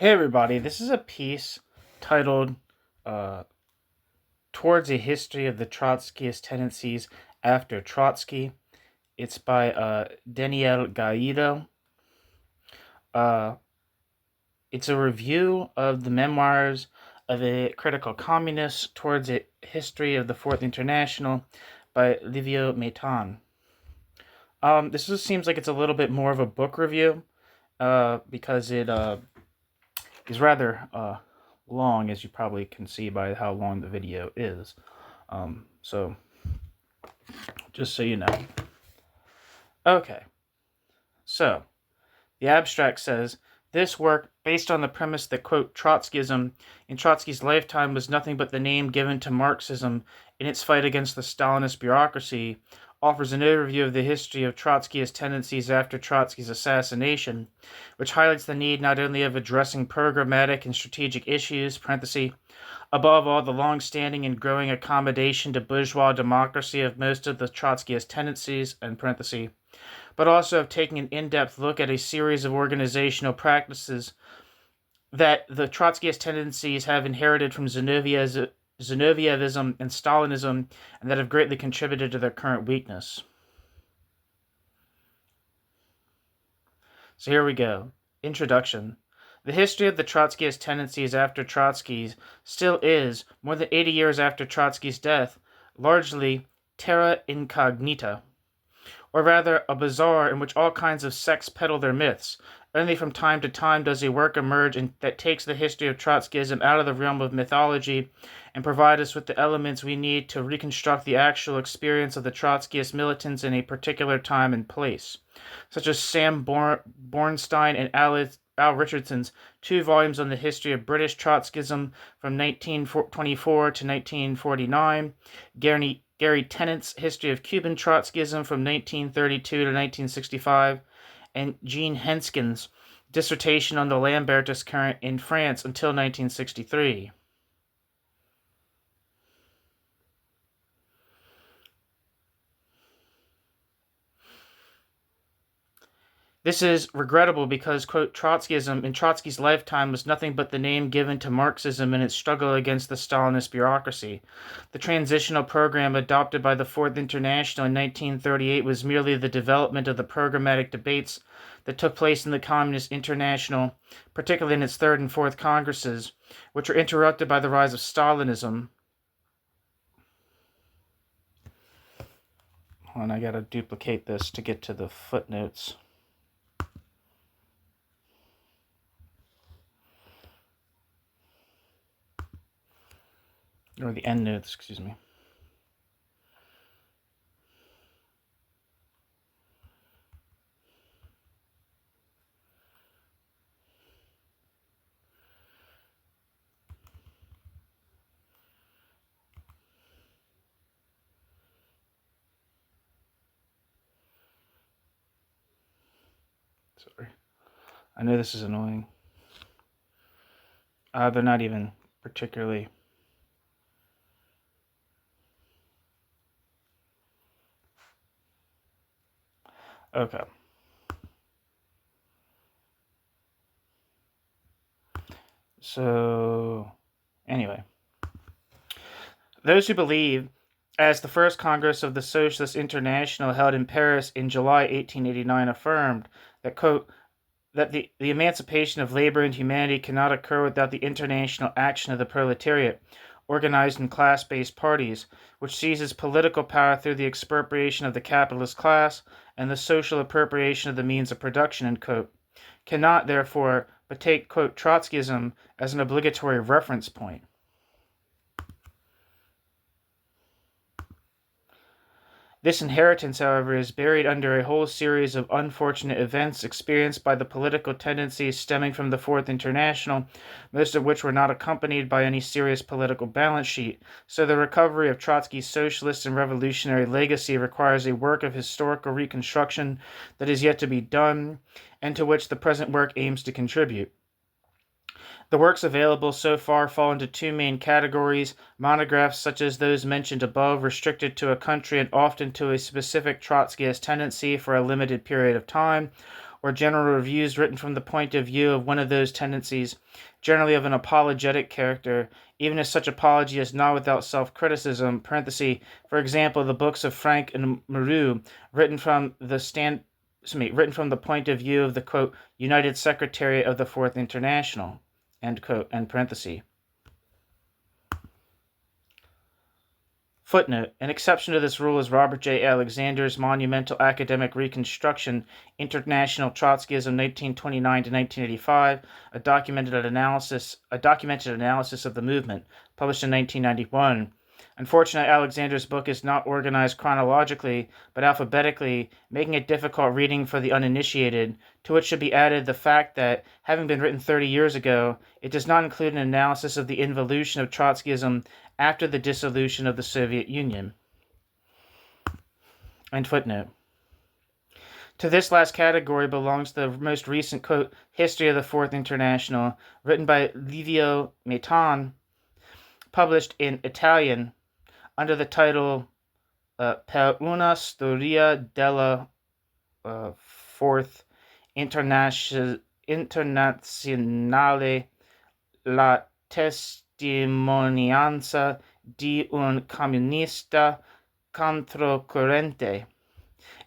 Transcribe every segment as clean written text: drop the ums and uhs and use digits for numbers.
Hey everybody, this is a piece titled uh, Towards a History of the Trotskyist Tendencies After Trotsky. It's by Daniel Gaido. Uh, it's a review of the memoirs of a critical communist towards a history of the Fourth International by Livio Maitan. Seems like it's a little bit more of a book review because it is rather long, as you probably can see by how long the video is. So, just so you know. Okay, so the abstract says, this work, based on the premise that, quote, Trotskyism in Trotsky's lifetime was nothing but the name given to Marxism in its fight against the Stalinist bureaucracy, offers an overview of the history of Trotskyist tendencies after Trotsky's assassination, which highlights the need not only of addressing programmatic and strategic issues, above all the long-standing and growing accommodation to bourgeois democracy of most of the Trotskyist tendencies, but also of taking an in-depth look at a series of organizational practices that the Trotskyist tendencies have inherited from Zinovievism and Stalinism, and that have greatly contributed to their current weakness. So here we go. Introduction. The history of the Trotskyist tendencies after Trotsky still is, more than 80 years after Trotsky's death, largely terra incognita, or rather a bazaar in which all kinds of sects peddle their myths. Only from time to time does a work emerge that takes the history of Trotskyism out of the realm of mythology and provide us with the elements we need to reconstruct the actual experience of the Trotskyist militants in a particular time and place, such as Sam Bornstein and Al Richardson's 2 volumes on the history of British Trotskyism from 1924 to 1949, Gary Tennant's History of Cuban Trotskyism from 1932 to 1965, and Jean Henskin's dissertation on the Lambertist current in France until 1963. This is regrettable because, quote, Trotskyism in Trotsky's lifetime was nothing but the name given to Marxism in its struggle against the Stalinist bureaucracy. The transitional program adopted by the Fourth International in 1938 was merely the development of the programmatic debates that took place in the Communist International, particularly in its Third and Fourth Congresses, which were interrupted by the rise of Stalinism. Hold on, I gotta duplicate this to get to the footnotes. Or the end notes, excuse me. Sorry. I know this is annoying. They're not even particularly... Okay. So, anyway. Those who believe, as the First Congress of the Socialist International held in Paris in July 1889 affirmed, that, quote, that the emancipation of labor and humanity cannot occur without the international action of the proletariat, organized in class-based parties, which seizes political power through the expropriation of the capitalist class and the social appropriation of the means of production, end quote, cannot, therefore, but take, quote, Trotskyism as an obligatory reference point. This inheritance, however, is buried under a whole series of unfortunate events experienced by the political tendencies stemming from the Fourth International, most of which were not accompanied by any serious political balance sheet. So the recovery of Trotsky's socialist and revolutionary legacy requires a work of historical reconstruction that is yet to be done, and to which the present work aims to contribute. The works available so far fall into 2 main categories: monographs such as those mentioned above, restricted to a country and often to a specific Trotskyist tendency for a limited period of time, or general reviews written from the point of view of one of those tendencies, generally of an apologetic character, even if such apology is not without self-criticism, for example, the books of Frank and Moreau, written from the point of view of the, quote, United Secretariat of the Fourth International, end quote, end parenthesis. Footnote. An exception to this rule is Robert J. Alexander's monumental academic reconstruction, International Trotskyism 1929 to 1985, a documented analysis of the movement, published in 1991. Unfortunately, Alexander's book is not organized chronologically, but alphabetically, making it difficult reading for the uninitiated, to which should be added the fact that, having been written 30 years ago, it does not include an analysis of the involution of Trotskyism after the dissolution of the Soviet Union. End footnote. To this last category belongs the most recent, quote, History of the Fourth International, written by Livio Maitan, published in Italian under the title Per una storia della Fourth Internazionale, la testimonianza di un comunista controcorrente,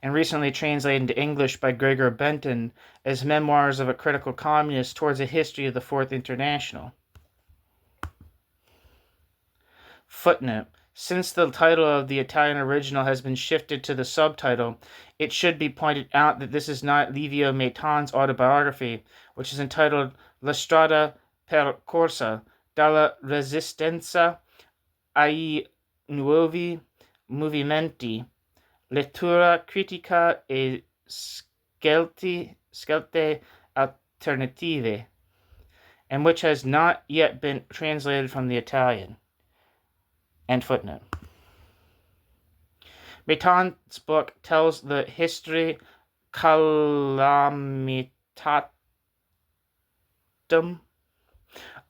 and recently translated into English by Gregor Benton as Memoirs of a Critical Communist Towards a History of the Fourth International. Footnote. Since the title of the Italian original has been shifted to the subtitle, it should be pointed out that this is not Livio Maitan's autobiography, which is entitled La strada percorsa dalla resistenza ai nuovi movimenti, lettura critica e scelte alternative, and which has not yet been translated from the Italian. End footnote. Maitan's book tells the history calamitatum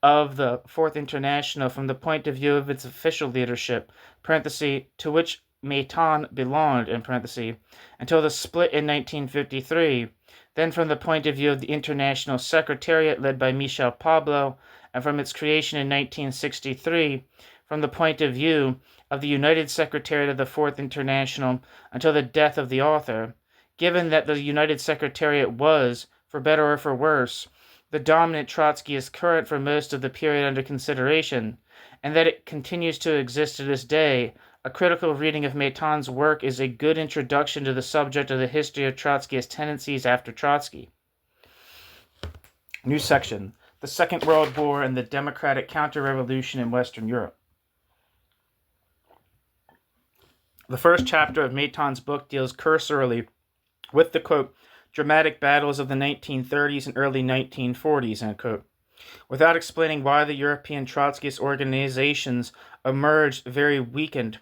of the Fourth International from the point of view of its official leadership, to which Maitan belonged, until the split in 1953, then from the point of view of the International Secretariat led by Michel Pablo, and from its creation in 1963, from the point of view of the United Secretariat of the Fourth International until the death of the author, given that the United Secretariat was, for better or for worse, the dominant Trotskyist current for most of the period under consideration, and that it continues to exist to this day, a critical reading of Maitan's work is a good introduction to the subject of the history of Trotskyist tendencies after Trotsky. New section. The Second World War and the Democratic Counter-Revolution in Western Europe. The first chapter of Maitan's book deals cursorily with the, quote, dramatic battles of the 1930s and early 1940s, end quote, without explaining why the European Trotskyist organizations emerged very weakened,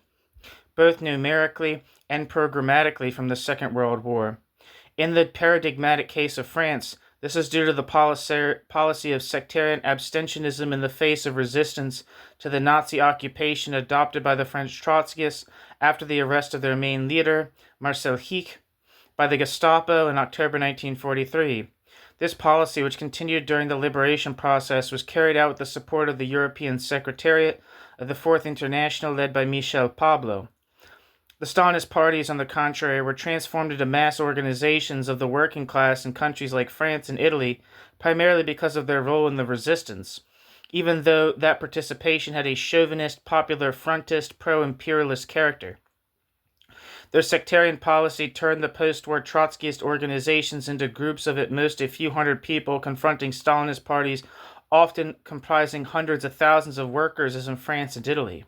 both numerically and programmatically, from the Second World War. In the paradigmatic case of France, this is due to the policy of sectarian abstentionism in the face of resistance to the Nazi occupation adopted by the French Trotskyists after the arrest of their main leader, Marcel Hick, by the Gestapo in October 1943. This policy, which continued during the liberation process, was carried out with the support of the European Secretariat of the Fourth International led by Michel Pablo. The Stalinist parties, on the contrary, were transformed into mass organizations of the working class in countries like France and Italy, primarily because of their role in the resistance, even though that participation had a chauvinist, popular frontist, pro-imperialist character. Their sectarian policy turned the post-war Trotskyist organizations into groups of at most a few hundred people confronting Stalinist parties, often comprising hundreds of thousands of workers, as in France and Italy.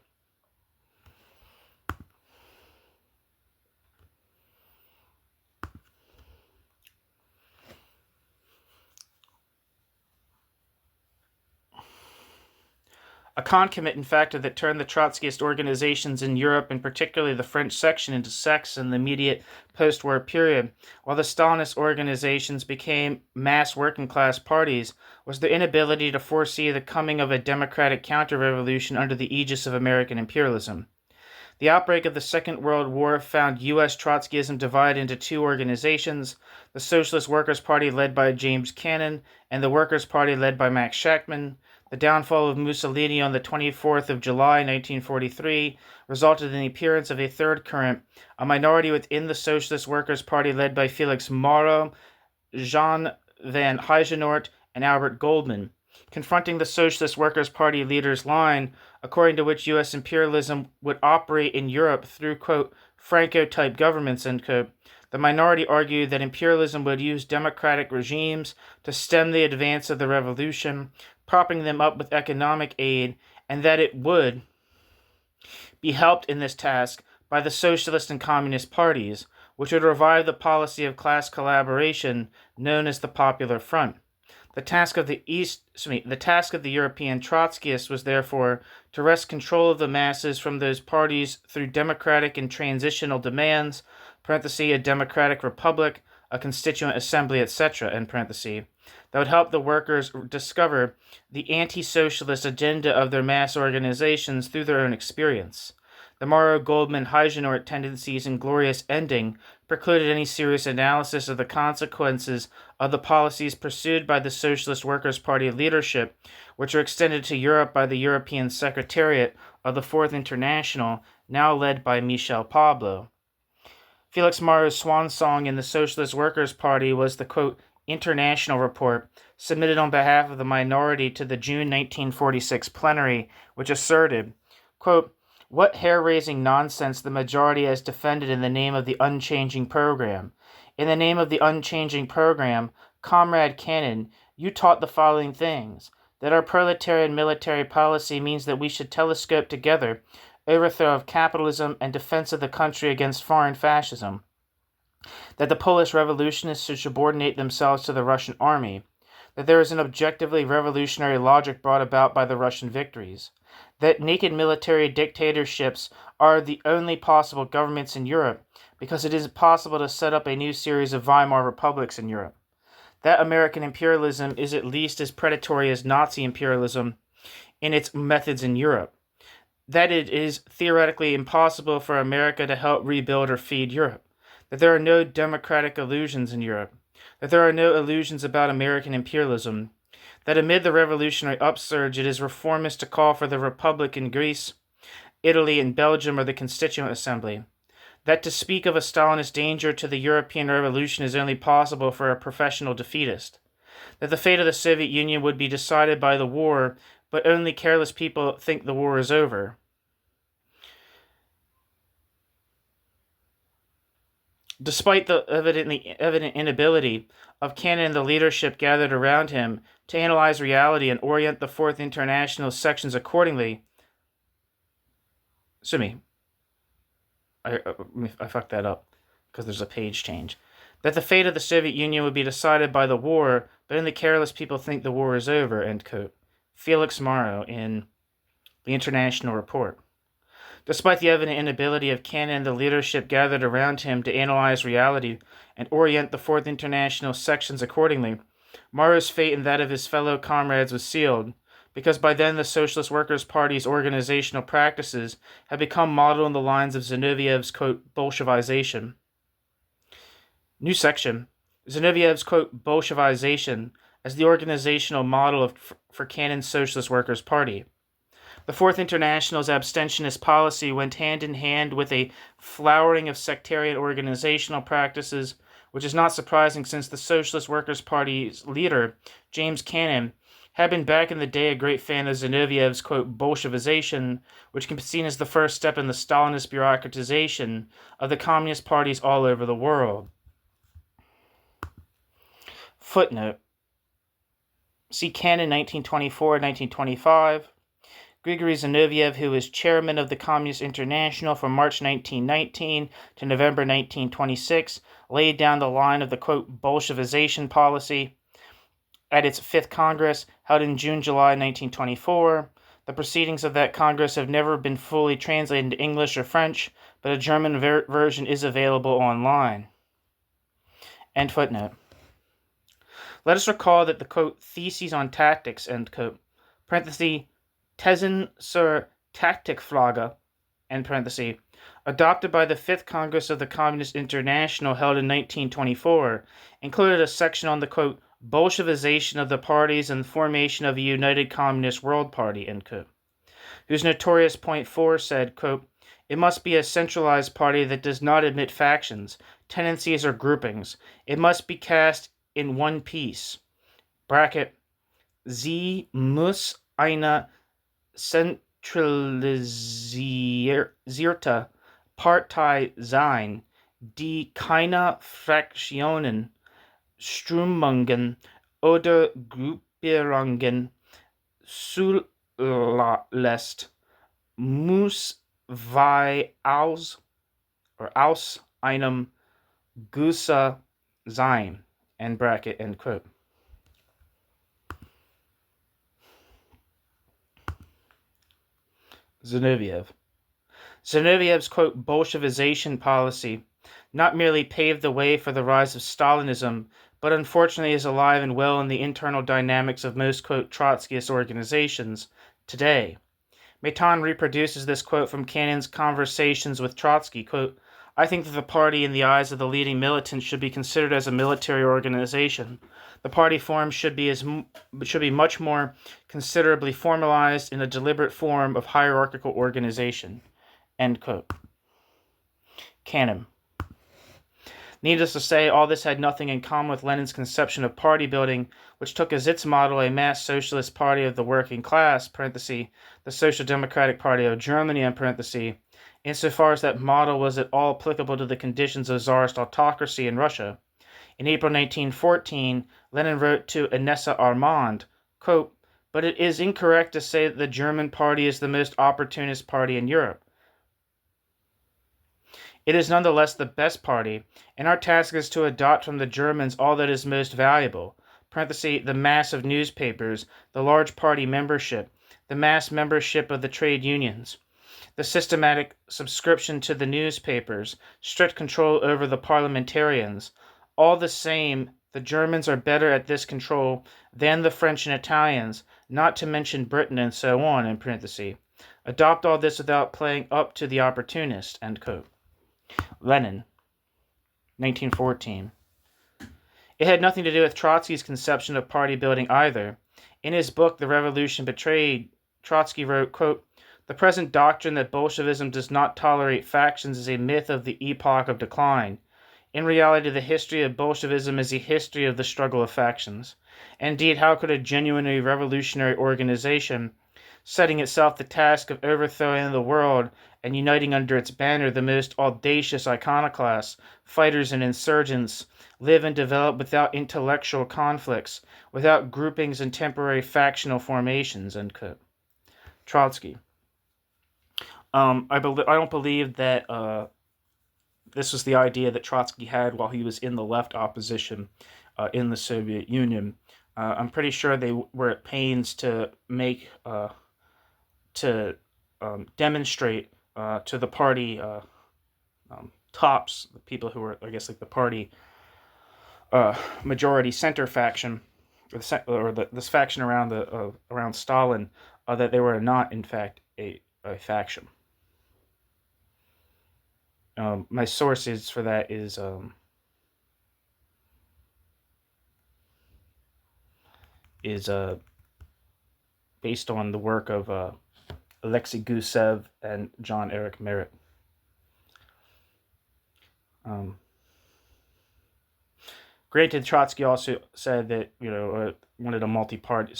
A concomitant factor that turned the Trotskyist organizations in Europe, and particularly the French section, into sects in the immediate post-war period, while the Stalinist organizations became mass working-class parties, was their inability to foresee the coming of a democratic counter-revolution under the aegis of American imperialism. The outbreak of the Second World War found U.S. Trotskyism divided into two organizations, the Socialist Workers' Party led by James Cannon and the Workers' Party led by Max Shachtman. The downfall of Mussolini on the 24th of July, 1943, resulted in the appearance of a third current, a minority within the Socialist Workers' Party led by Felix Mauro, Jean van Huysenoort, and Albert Goldman, confronting the Socialist Workers' Party leader's line, according to which U.S. imperialism would operate in Europe through, quote, Franco-type governments, end quote. The minority argued that imperialism would use democratic regimes to stem the advance of the revolution, propping them up with economic aid, and that it would be helped in this task by the socialist and communist parties, which would revive the policy of class collaboration known as the Popular Front. The task of the European Trotskyists was therefore to wrest control of the masses from those parties through democratic and transitional demands, a democratic republic, a constituent assembly, etc., that would help the workers discover the anti-socialist agenda of their mass organizations through their own experience. The Morrow-Goldman-Huysenoort tendencies and glorious ending precluded any serious analysis of the consequences of the policies pursued by the Socialist Workers' Party leadership, which were extended to Europe by the European Secretariat of the Fourth International, now led by Michel Pablo. Felix Maro's swan song in the Socialist Workers' Party was the, quote, International Report, submitted on behalf of the minority to the June 1946 plenary, which asserted, quote, what hair-raising nonsense the majority has defended in the name of the unchanging program. In the name of the unchanging program, Comrade Cannon, you taught the following things: that our proletarian military policy means that we should telescope together overthrow of capitalism and defense of the country against foreign fascism, that the Polish revolutionists should subordinate themselves to the Russian army, that there is an objectively revolutionary logic brought about by the Russian victories, that naked military dictatorships are the only possible governments in Europe because it is possible to set up a new series of Weimar republics in Europe, that American imperialism is at least as predatory as Nazi imperialism in its methods in Europe, that it is theoretically impossible for America to help rebuild or feed Europe, that there are no democratic illusions in Europe, that there are no illusions about American imperialism, that amid the revolutionary upsurge it is reformist to call for the Republic in Greece, Italy, and Belgium or the Constituent Assembly, that to speak of a Stalinist danger to the European Revolution is only possible for a professional defeatist, that the fate of the Soviet Union would be decided by the war, but only careless people think the war is over. Despite the evident inability of Cannon and the leadership gathered around him to analyze reality and orient the Fourth International sections accordingly, I fucked that up because there's a page change. That the fate of the Soviet Union would be decided by the war, but only careless people think the war is over, end quote. Felix Mauro in the International Report. Despite the evident inability of Cannon and the leadership gathered around him to analyze reality and orient the Fourth International sections accordingly, Mauro's fate and that of his fellow comrades was sealed, because by then the Socialist Workers' Party's organizational practices had become modeled on the lines of Zinoviev's, quote, Bolshevization. New section. Zinoviev's, quote, Bolshevization as the organizational model for Cannon's Socialist Workers' Party. The Fourth International's abstentionist policy went hand in hand with a flowering of sectarian organizational practices, which is not surprising since the Socialist Workers' Party's leader, James Cannon, had been back in the day a great fan of Zinoviev's, quote, Bolshevization, which can be seen as the first step in the Stalinist bureaucratization of the communist parties all over the world. Footnote. See Cannon 1924-1925. Grigory Zinoviev, who was chairman of the Communist International from March 1919 to November 1926, laid down the line of the, quote, Bolshevization policy at its Fifth Congress, held in June-July 1924. The proceedings of that Congress have never been fully translated into English or French, but a German version is available online. End footnote. Let us recall that the, quote, Theses on Tactics, end quote, parenthesis, Thesen zur Taktikfrage, end parenthesis, adopted by the Fifth Congress of the Communist International held in 1924, included a section on the, quote, Bolshevization of the parties and the formation of a united communist world party, end quote, whose notorious point 4 said, quote, it must be a centralized party that does not admit factions, tendencies, or groupings. It must be cast in one piece. Bracket, Sie muss eine zentralisierte Partei sein, die keine Fraktionen, Strömungen oder Gruppierungen zulässt, muss aus einem Gusse sein, end bracket, end quote. Zinoviev's, quote, Bolshevization policy not merely paved the way for the rise of Stalinism, but unfortunately is alive and well in the internal dynamics of most, quote, Trotskyist organizations today. Maitan reproduces this quote from Cannon's Conversations with Trotsky, quote, I think that the party in the eyes of the leading militants should be considered as a military organization. The party form should be much more considerably formalized in a deliberate form of hierarchical organization, end quote. Cannon. Needless to say, all this had nothing in common with Lenin's conception of party building, which took as its model a mass socialist party of the working class, parenthesis, the Social Democratic Party of Germany, in parenthesis, insofar as that model was at all applicable to the conditions of Tsarist autocracy in Russia. In April 1914, Lenin wrote to Inessa Armand, quote, but it is incorrect to say that the German party is the most opportunist party in Europe. It is nonetheless the best party, and our task is to adopt from the Germans all that is most valuable, parenthesis, the mass of newspapers, the large party membership, the mass membership of the trade unions, the systematic subscription to the newspapers, strict control over the parliamentarians. All the same, the Germans are better at this control than the French and Italians, not to mention Britain and so on, in parenthesis. Adopt all this without playing up to the opportunist, end quote. Lenin, 1914. It had nothing to do with Trotsky's conception of party building either. In his book, The Revolution Betrayed, Trotsky wrote, quote, the present doctrine that Bolshevism does not tolerate factions is a myth of the epoch of decline. In reality, the history of Bolshevism is a history of the struggle of factions. Indeed, how could a genuinely revolutionary organization, setting itself the task of overthrowing the world and uniting under its banner the most audacious iconoclasts, fighters and insurgents, live and develop without intellectual conflicts, without groupings and temporary factional formations, end quote. Trotsky. I don't believe that this was the idea that Trotsky had while he was in the left opposition in the Soviet Union. I'm pretty sure they were at pains to make demonstrate to the party tops, the people who were, I guess, like the party majority center faction, or this faction around Stalin, that they were not, in fact, a faction. My sources for that is based on the work of Alexei Gusev and John Eric Merritt. Granted, Trotsky also said that wanted a multi-party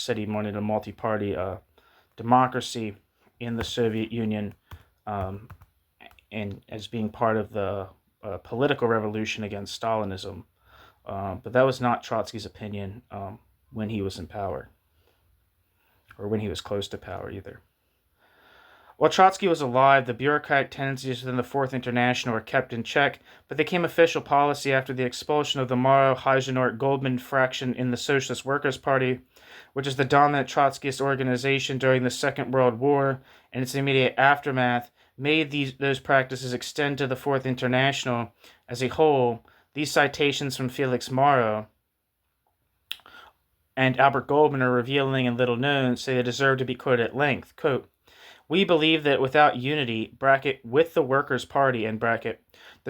democracy in the Soviet Union, and as being part of the political revolution against Stalinism. But that was not Trotsky's opinion when he was in power, or when he was close to power either. While Trotsky was alive, the bureaucratic tendencies within the Fourth International were kept in check, but became official policy after the expulsion of the Morrow-Heisenort-Goldman fraction in the Socialist Workers' Party, which is the dominant Trotskyist organization during the Second World War, and its immediate aftermath, made those practices extend to the Fourth International as a whole. These citations from Felix Morrow and Albert Goldman are revealing and little known, so they deserve to be quoted at length. Quote, We believe that without unity (with the Workers' Party) the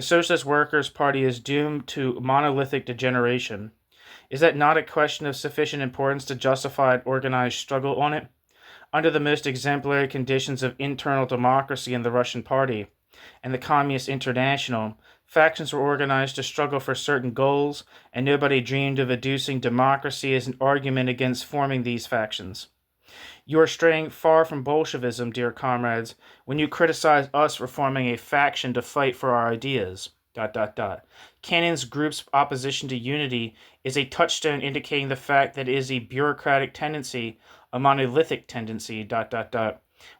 Socialist Workers' Party is doomed to monolithic degeneration. Is that not a question of sufficient importance to justify an organized struggle on it? Under the most exemplary conditions of internal democracy in the Russian Party and the Communist International, factions were organized to struggle for certain goals, and nobody dreamed of adducing democracy as an argument against forming these factions. You are straying far from Bolshevism, dear comrades, when you criticize us for forming a faction to fight for our ideas. ... Cannon's group's opposition to unity is a touchstone indicating the fact that it is a bureaucratic tendency, a monolithic tendency. ...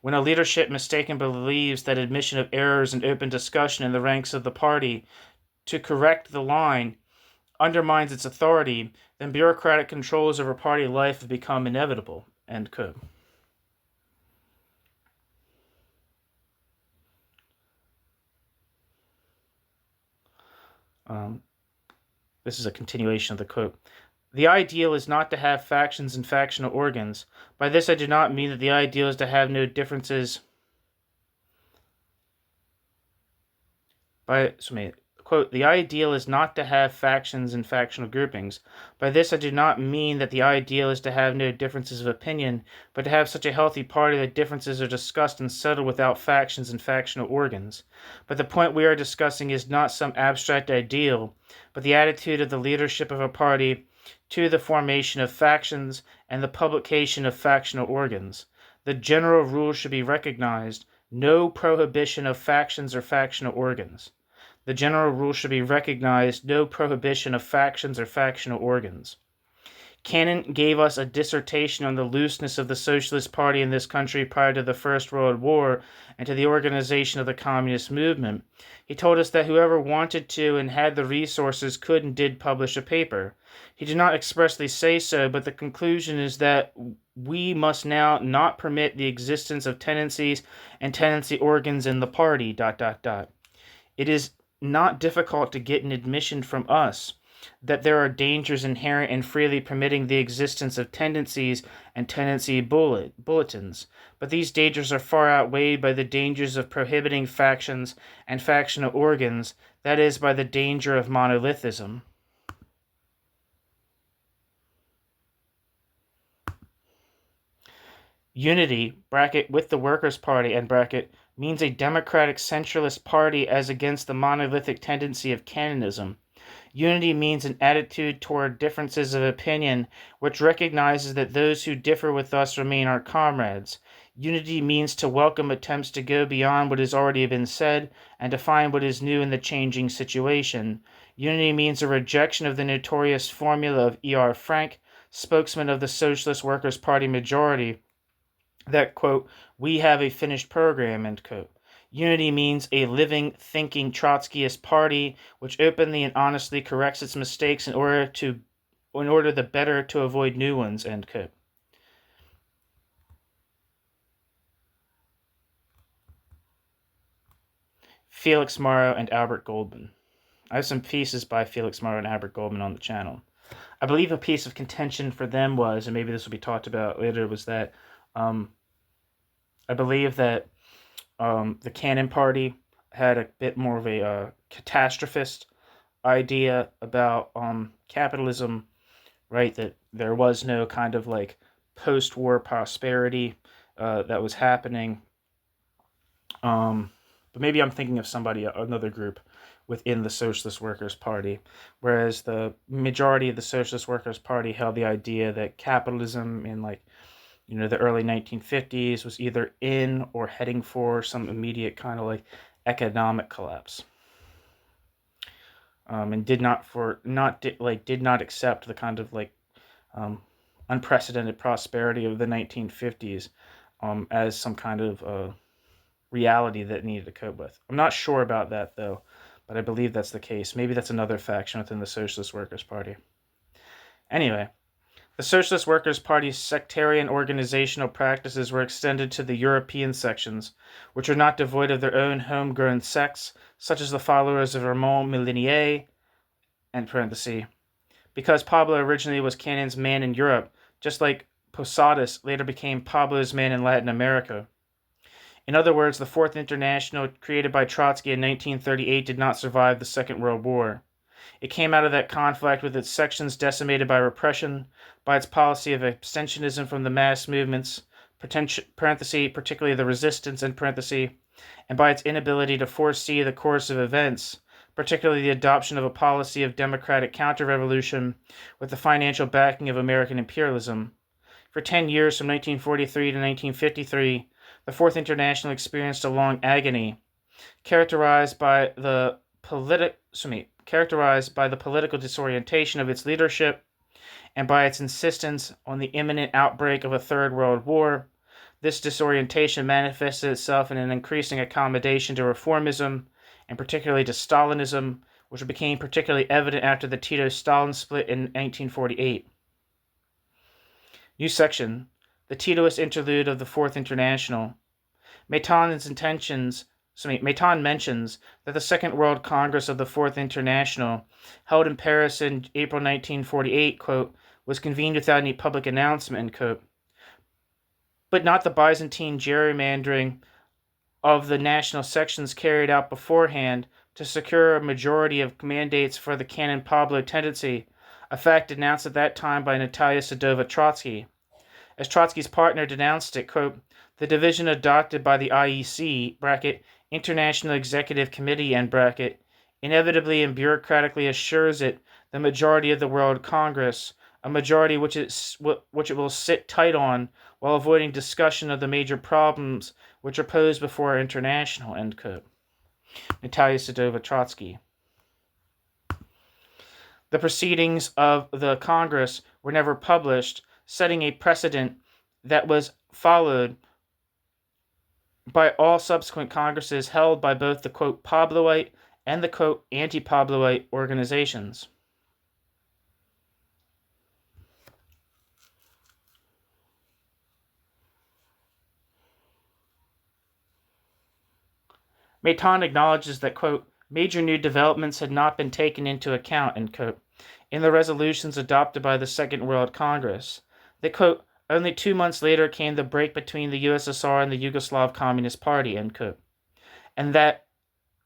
When a leadership mistakenly believes that admission of errors and open discussion in the ranks of the party to correct the line undermines its authority, then bureaucratic controls over party life have become inevitable. End quote. This is a continuation of the quote. The ideal is not to have factions and factional organs. By this I do not mean that the ideal is to have no differences. Quote, the ideal is not to have factions and factional groupings. By this I do not mean that the ideal is to have no differences of opinion, but to have such a healthy party that differences are discussed and settled without factions and factional organs. But the point we are discussing is not some abstract ideal, but the attitude of the leadership of a party to the formation of factions and the publication of factional organs. The general rule should be recognized: no prohibition of factions or factional organs. The general rule should be recognized: no prohibition of factions or factional organs. Cannon gave us a dissertation on the looseness of the Socialist Party in this country prior to the First World War and to the organization of the communist movement. He told us that whoever wanted to and had the resources could and did publish a paper. He did not expressly say so, but the conclusion is that we must now not permit the existence of tendencies and tendency organs in the party. ... It is not difficult to get an admission from us that there are dangers inherent in freely permitting the existence of tendencies and tendency bulletins, but these dangers are far outweighed by the dangers of prohibiting factions and factional organs, that is, by the danger of monolithism. Unity (with the Workers' Party) means a democratic centralist party as against the monolithic tendency of Cannonism. Unity means an attitude toward differences of opinion which recognizes that those who differ with us remain our comrades. Unity means to welcome attempts to go beyond what has already been said and to find what is new in the changing situation. Unity means a rejection of the notorious formula of E.R. Frank, spokesman of the Socialist Workers' Party majority, that, quote, we have a finished program, end quote. Unity means a living, thinking Trotskyist party which openly and honestly corrects its mistakes in order the better to avoid new ones, end quote. Felix Morrow and Albert Goldman. I have some pieces by Felix Morrow and Albert Goldman on the channel. I believe a piece of contention for them was, and maybe this will be talked about later, was that I believe that the Cannon Party had a bit more of a catastrophist idea about capitalism, right? That there was no kind of like post-war prosperity that was happening. But maybe I'm thinking of another group within the Socialist Workers' Party, whereas the majority of the Socialist Workers' Party held the idea that capitalism in the early 1950s was either in or heading for some immediate kind of like economic collapse, and did not accept the kind of like unprecedented prosperity of the 1950s as some kind of reality that needed to cope with. I'm not sure about that though, but I believe that's the case. Maybe that's another faction within the Socialist Workers' Party. Anyway, the Socialist Workers' Party's sectarian organizational practices were extended to the European sections, which are not devoid of their own homegrown sects, such as the followers of Armand Millenier, because Pablo originally was Cannon's man in Europe, just like Posadas later became Pablo's man in Latin America. In other words, the Fourth International, created by Trotsky in 1938, did not survive the Second World War. It came out of that conflict with its sections decimated by repression, by its policy of abstentionism from the mass movements, particularly the resistance, and by its inability to foresee the course of events, particularly the adoption of a policy of democratic counter-revolution with the financial backing of American imperialism. For 10 years, from 1943 to 1953, the Fourth International experienced a long agony, characterized by the political disorientation of its leadership and by its insistence on the imminent outbreak of a Third World War. This disorientation manifested itself in an increasing accommodation to reformism, and particularly to Stalinism, which became particularly evident after the Tito-Stalin split in 1948. New section: The Titoist Interlude of the Fourth International. Maitan mentions that the Second World Congress of the Fourth International, held in Paris in April 1948, quote, was convened without any public announcement, end quote, but not the Byzantine gerrymandering of the national sections carried out beforehand to secure a majority of mandates for the canon Pablo tendency, a fact denounced at that time by Natalia Sedova Trotsky. As Trotsky's partner denounced it, quote, the division adopted by the IEC, bracket, International Executive Committee, end bracket, inevitably and bureaucratically assures it the majority of the World Congress, a majority which it will sit tight on while avoiding discussion of the major problems which are posed before our international, end quote. Natalia Sedova Trotsky. The proceedings of the Congress were never published, setting a precedent that was followed by all subsequent Congresses held by both the, quote, Pabloite and the, quote, anti-Pabloite organizations. Maitan acknowledges that, quote, major new developments had not been taken into account, end quote, in the resolutions adopted by the Second World Congress. That, quote, only 2 months later came the break between the USSR and the Yugoslav Communist Party, end quote, and that,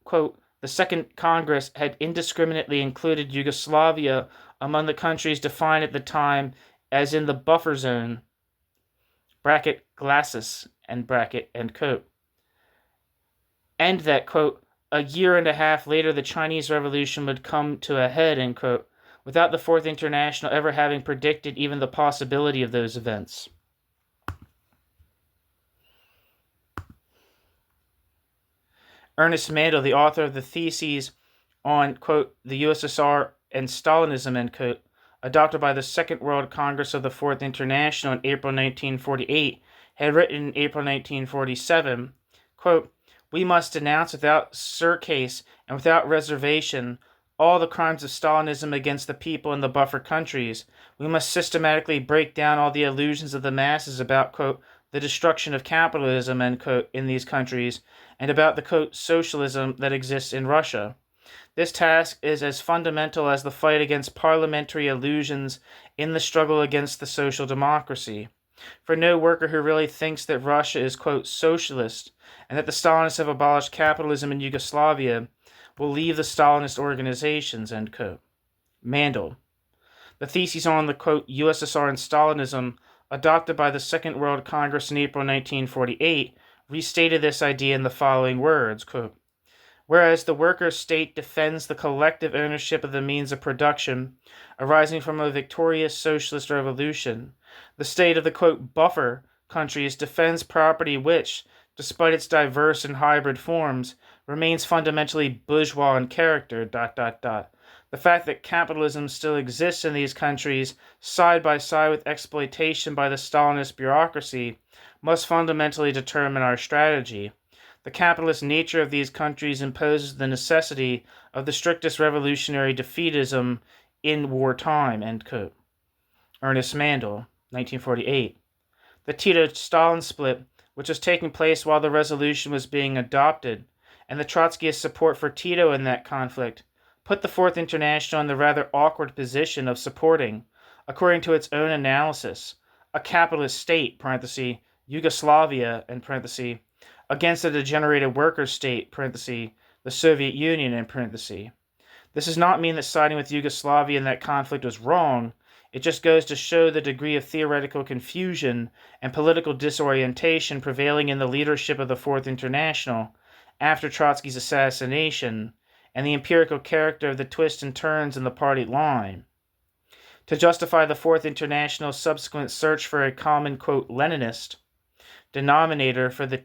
quote, the Second Congress had indiscriminately included Yugoslavia among the countries defined at the time as in the buffer zone, bracket, glacis, end bracket, end quote, and that, quote, a year and a half later the Chinese Revolution would come to a head, end quote, without the Fourth International ever having predicted even the possibility of those events. Ernest Mandel, the author of the Theses on, quote, the USSR and Stalinism, end quote, adopted by the Second World Congress of the Fourth International in April 1948, had written in April 1947, quote, we must denounce without surcase and without reservation all the crimes of Stalinism against the people in the buffer countries. We must systematically break down all the illusions of the masses about, quote, the destruction of capitalism, end quote, in these countries, and about the, quote, socialism that exists in Russia. This task is as fundamental as the fight against parliamentary illusions in the struggle against the social democracy. For no worker who really thinks that Russia is, quote, socialist, and that the Stalinists have abolished capitalism in Yugoslavia, will leave the Stalinist organizations, end quote. Mandel. The Theses on the, quote, USSR and Stalinism, adopted by the Second World Congress in April 1948, restated this idea in the following words, quote, whereas the worker state defends the collective ownership of the means of production arising from a victorious socialist revolution, the state of the, quote, buffer countries defends property which, despite its diverse and hybrid forms, remains fundamentally bourgeois in character, ... The fact that capitalism still exists in these countries, side by side with exploitation by the Stalinist bureaucracy, must fundamentally determine our strategy. The capitalist nature of these countries imposes the necessity of the strictest revolutionary defeatism in wartime, end quote. Ernest Mandel, 1948. The Tito-Stalin split, which was taking place while the resolution was being adopted, and the Trotskyist support for Tito in that conflict, put the Fourth International in the rather awkward position of supporting, according to its own analysis, a capitalist state, Yugoslavia, against a degenerated worker state, the Soviet Union, This does not mean that siding with Yugoslavia in that conflict was wrong. It just goes to show the degree of theoretical confusion and political disorientation prevailing in the leadership of the Fourth International after Trotsky's assassination, and the empirical character of the twists and turns in the party line. To justify the Fourth International's subsequent search for a common, quote, Leninist denominator for the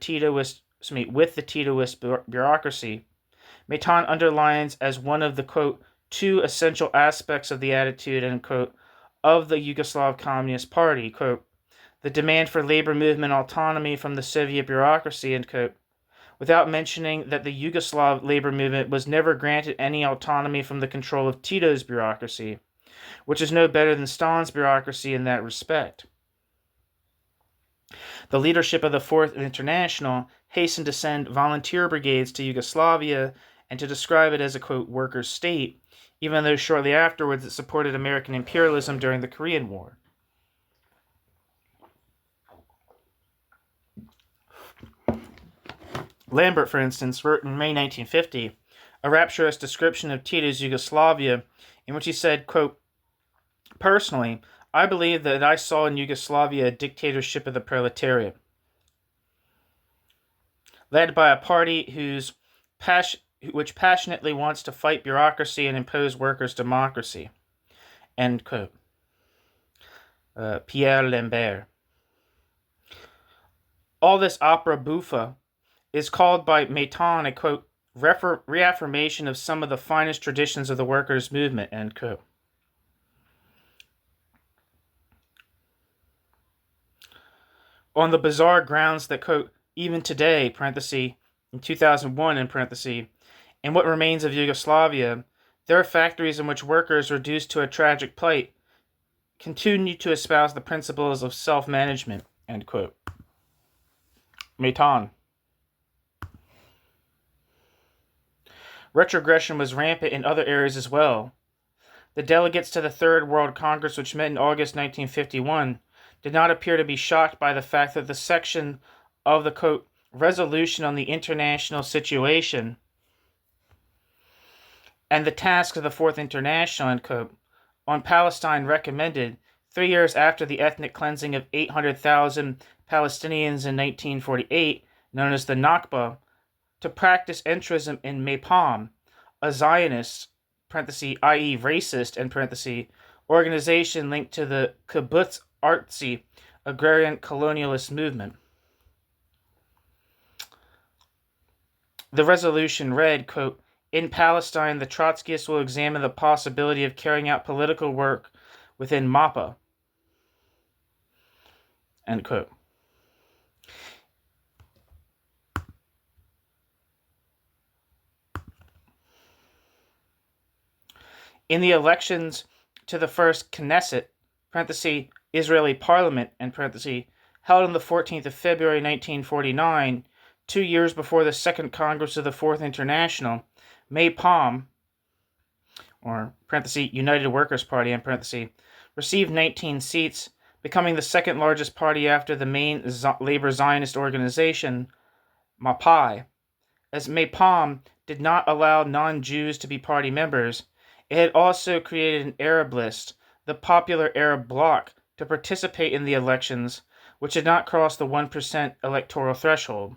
with the Titoist bureaucracy, Maitan underlines as one of the, quote, two essential aspects of the attitude, end quote, of the Yugoslav Communist Party, quote, the demand for labor movement autonomy from the Soviet bureaucracy, end quote, without mentioning that the Yugoslav labor movement was never granted any autonomy from the control of Tito's bureaucracy, which is no better than Stalin's bureaucracy in that respect. The leadership of the Fourth International hastened to send volunteer brigades to Yugoslavia and to describe it as a, quote, worker state, even though shortly afterwards it supported American imperialism during the Korean War. Lambert, for instance, wrote in May 1950 a rapturous description of Tito's Yugoslavia in which he said, quote, personally, I believe that I saw in Yugoslavia a dictatorship of the proletariat, led by a party which passionately wants to fight bureaucracy and impose workers' democracy. End quote. Pierre Lambert. All this opera buffa is called by Maitan a, quote, reaffirmation of some of the finest traditions of the workers' movement, end quote. On the bizarre grounds that, quote, even today, in 2001, in what remains of Yugoslavia, there are factories in which workers, reduced to a tragic plight, continue to espouse the principles of self-management, end quote. Maitan. Retrogression was rampant in other areas as well. The delegates to the Third World Congress, which met in August 1951, did not appear to be shocked by the fact that the section of the, quote, resolution on the international situation and the task of the Fourth International, end quote, on Palestine recommended, 3 years after the ethnic cleansing of 800,000 Palestinians in 1948, known as the Nakba, to practice entrism in Mapam, a Zionist, i.e. racist, organization linked to the kibbutz artsy agrarian colonialist movement. The resolution read, quote, in Palestine, the Trotskyists will examine the possibility of carrying out political work within Mappa, end quote. In the elections to the first Knesset, Israeli parliament, held on the 14th of February 1949, 2 years before the Second Congress of the Fourth International, Mapam, or United Workers' Party, received 19 seats, becoming the second largest party after the main labor Zionist organization, Mapai. As Mapam did not allow non-Jews to be party members, it had also created an Arab list, the Popular Arab Bloc, to participate in the elections, which had not crossed the 1% electoral threshold.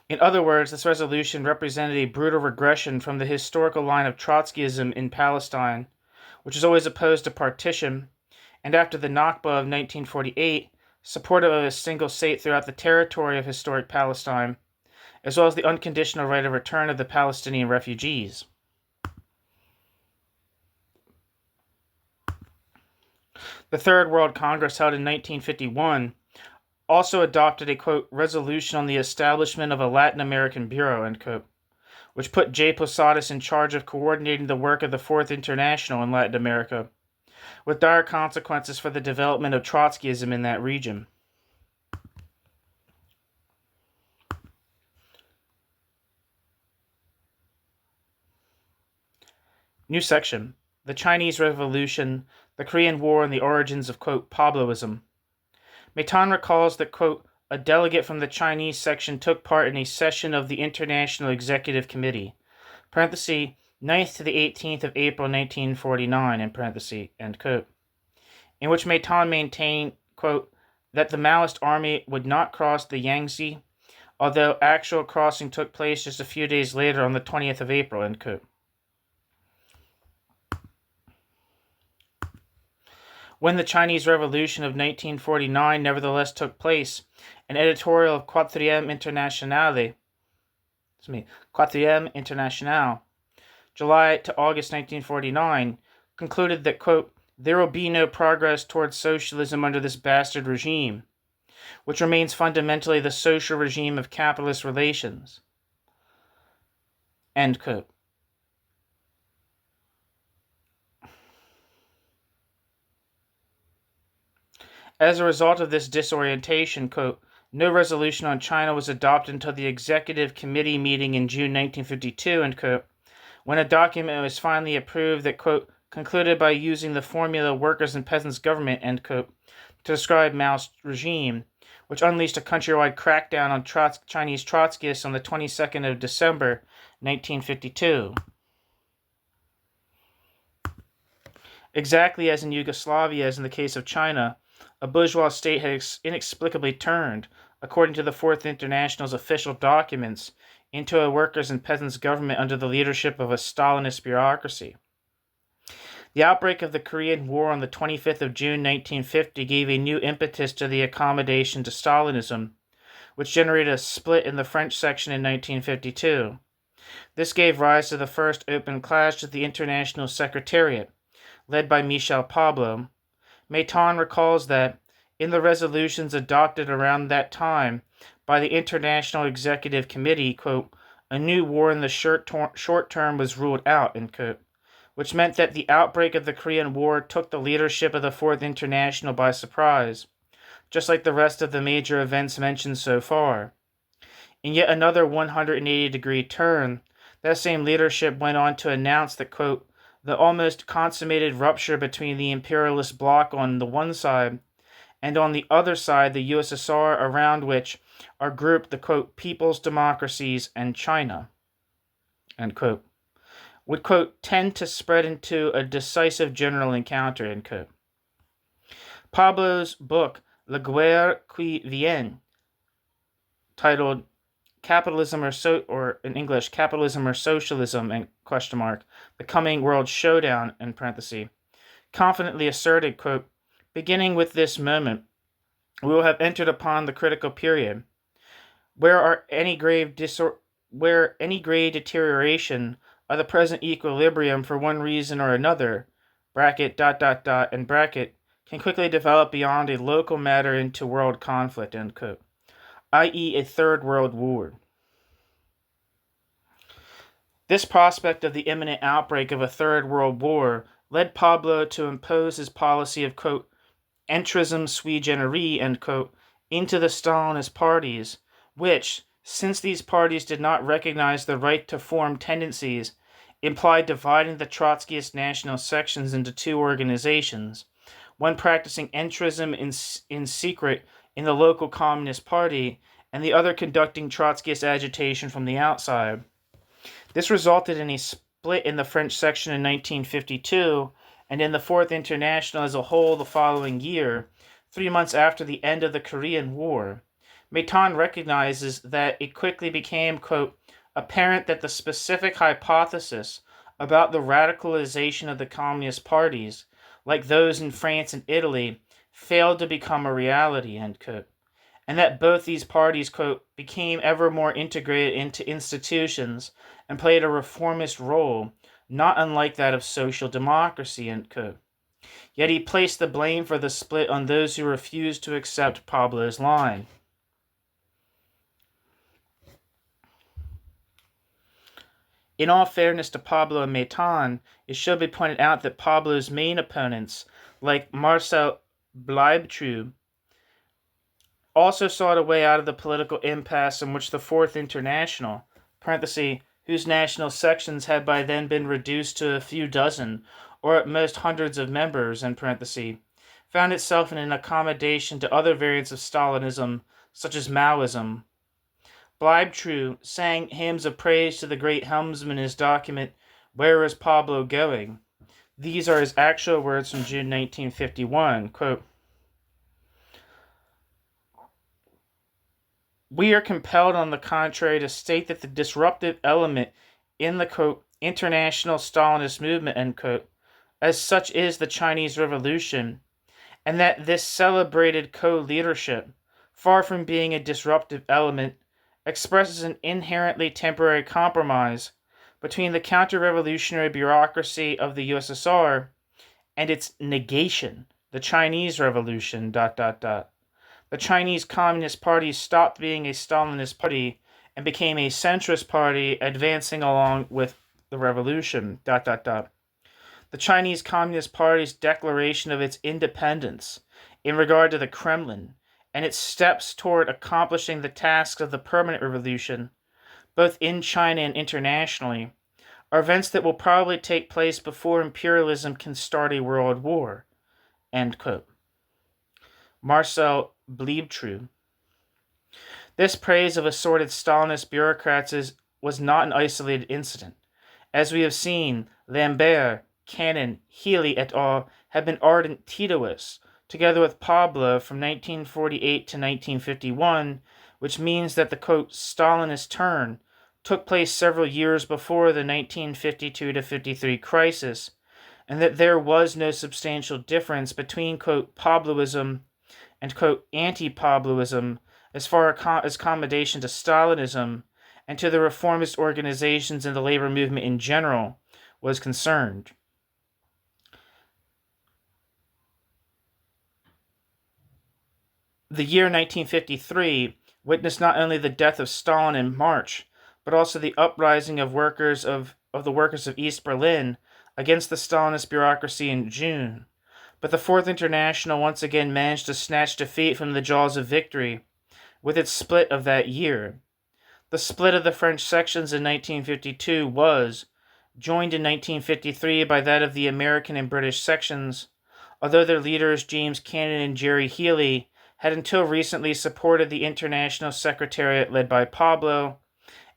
In other words, this resolution represented a brutal regression from the historical line of Trotskyism in Palestine, which is always opposed to partition, and after the Nakba of 1948, supportive of a single state throughout the territory of historic Palestine, as well as the unconditional right of return of the Palestinian refugees. The Third World Congress, held in 1951, also adopted a, quote, resolution on the establishment of a Latin American Bureau, end quote, which put J. Posadas in charge of coordinating the work of the Fourth International in Latin America, with dire consequences for the development of Trotskyism in that region. New section. The Chinese Revolution, the Korean War, and the origins of, quote, Pabloism. Maitan recalls that, quote, a delegate from the Chinese section took part in a session of the International Executive Committee, parenthesis, 9th to the 18th of April 1949, in parenthesis, end quote, in which Meitan maintained, quote, that the Maoist army would not cross the Yangtze, although actual crossing took place just a few days later on the 20th of April, end quote. When the Chinese Revolution of 1949 nevertheless took place, an editorial of Quatrième Internationale, July to August 1949, concluded that, quote, there will be no progress towards socialism under this bastard regime, which remains fundamentally the social regime of capitalist relations, end quote. As a result of this disorientation, quote, no resolution on China was adopted until the Executive Committee meeting in June 1952, end quote, when a document was finally approved that, quote, concluded by using the formula workers' and peasants' government, end quote, to describe Mao's regime, which unleashed a countrywide crackdown on Chinese Trotskyists on the 22nd of December, 1952. Exactly as in Yugoslavia, as in the case of China, a bourgeois state had inexplicably turned, according to the Fourth International's official documents, into a workers' and peasants' government under the leadership of a Stalinist bureaucracy. The outbreak of the Korean War on the 25th of June 1950 gave a new impetus to the accommodation to Stalinism, which generated a split in the French section in 1952. This gave rise to the first open clash at the International Secretariat, led by Michel Pablo. Meitan recalls that, in the resolutions adopted around that time by the International Executive Committee, quote, a new war in the short term was ruled out, end quote, which meant that the outbreak of the Korean War took the leadership of the Fourth International by surprise, just like the rest of the major events mentioned so far. In yet another 180-degree turn, that same leadership went on to announce that, quote, the almost consummated rupture between the imperialist bloc on the one side and on the other side the USSR, around which are grouped the, quote, people's democracies and China, end quote, would, quote, tend to spread into a decisive general encounter, end quote. Pablo's book, La Guerre qui vient, titled Capitalism or in English, Capitalism or Socialism, the Coming World Showdown, in parentheses, confidently asserted, quote, beginning with this moment, we will have entered upon the critical period, where any grave deterioration of the present equilibrium for one reason or another, and bracket, can quickly develop beyond a local matter into world conflict, end quote, i.e. a third world war. This prospect of the imminent outbreak of a third world war led Pablo to impose his policy of, quote, entrism sui generis, end quote, into the Stalinist parties, which, since these parties did not recognize the right to form tendencies, implied dividing the Trotskyist national sections into two organizations, one practicing entrism in secret in the local Communist Party, and the other conducting Trotskyist agitation from the outside. This resulted in a split in the French section in 1952, and in the Fourth International as a whole the following year, 3 months after the end of the Korean War. Meitan recognizes that it quickly became, quote, apparent that the specific hypothesis about the radicalization of the communist parties, like those in France and Italy, failed to become a reality, end quote, and that both these parties, quote, became ever more integrated into institutions and played a reformist role, not unlike that of social democracy, end quote. Yet he placed the blame for the split on those who refused to accept Pablo's line. In all fairness to Pablo and Meitan, it should be pointed out that Pablo's main opponents, like Marcel Bleibtreu, also sought a way out of the political impasse in which the Fourth International, parenthesis, whose national sections had by then been reduced to a few dozen, or at most hundreds of members, in parenthesis, found itself in an accommodation to other variants of Stalinism, such as Maoism. Bleibtreu sang hymns of praise to the great helmsman in his document, Where is Pablo Going? These are his actual words from June 1951. Quote, we are compelled, on the contrary, to state that the disruptive element in the, quote, international Stalinist movement, end quote, as such is the Chinese Revolution, and that this celebrated co-leadership, far from being a disruptive element, expresses an inherently temporary compromise between the counter-revolutionary bureaucracy of the USSR and its negation, the Chinese Revolution, ... The Chinese Communist Party stopped being a Stalinist party and became a centrist party advancing along with the revolution, ... The Chinese Communist Party's declaration of its independence in regard to the Kremlin and its steps toward accomplishing the tasks of the permanent revolution, both in China and internationally, are events that will probably take place before imperialism can start a world war. End quote. Marcel Bleibtreu. This praise of assorted Stalinist bureaucrats was not an isolated incident. As we have seen, Lambert, Cannon, Healy et al. Have been ardent Titoists, together with Pablo from 1948 to 1951, which means that the, quote, Stalinist turn took place several years before the 1952-53 crisis, and that there was no substantial difference between, quote, Pabloism and, quote, anti-Pabloism as far as accommodation to Stalinism and to the reformist organizations and the labor movement in general was concerned. The year 1953 witnessed not only the death of Stalin in March, but also the uprising of the workers of East Berlin against the Stalinist bureaucracy in June. But the Fourth International once again managed to snatch defeat from the jaws of victory with its split of that year. The split of the French sections in 1952 was joined in 1953 by that of the American and British sections, although their leaders James Cannon and Jerry Healy had until recently supported the International Secretariat led by Pablo,